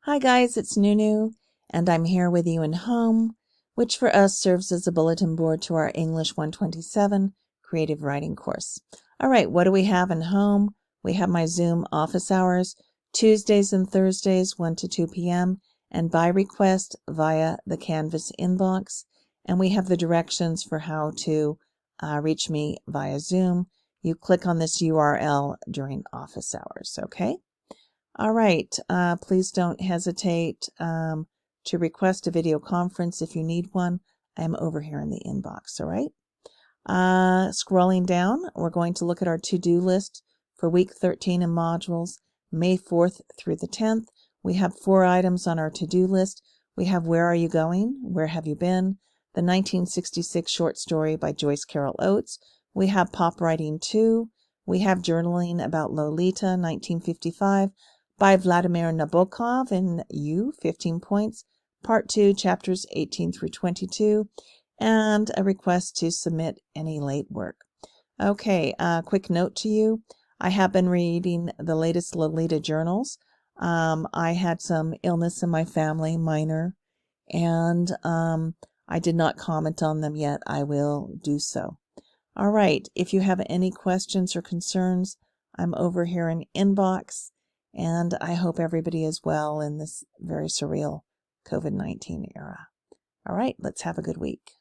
Hi guys, it's Nunu, and I'm here with you in Home, which for us serves as a bulletin board to our English 127 creative writing course. All right, what do we have in Home? We have my Zoom office hours, Tuesdays and Thursdays, 1 to 2 p.m., and by request via the Canvas inbox. And we have the directions for how to reach me via Zoom. You click on this URL during office hours, okay? All right, please don't hesitate to request a video conference if you need one. I'm over here in the inbox, all right? Scrolling down, we're going to look at our to-do list for week 13 in modules, May 4th through the 10th. We have 4 items on our to-do list. We have Where Are You Going? Where Have You Been? The 1966 short story by Joyce Carol Oates. We have Pop Writing 2. We have Journaling About Lolita, 1955 by Vladimir Nabokov, and 15 points. Part 2, chapters 18 through 22. And a request to submit any late work. Okay, quick note to you. I have been reading the latest Lolita journals. I had some illness in my family, minor, and I did not comment on them yet. I will do so. All right, if you have any questions or concerns, I'm over here in inbox, and I hope everybody is well in this very surreal COVID-19 era. All right, let's have a good week.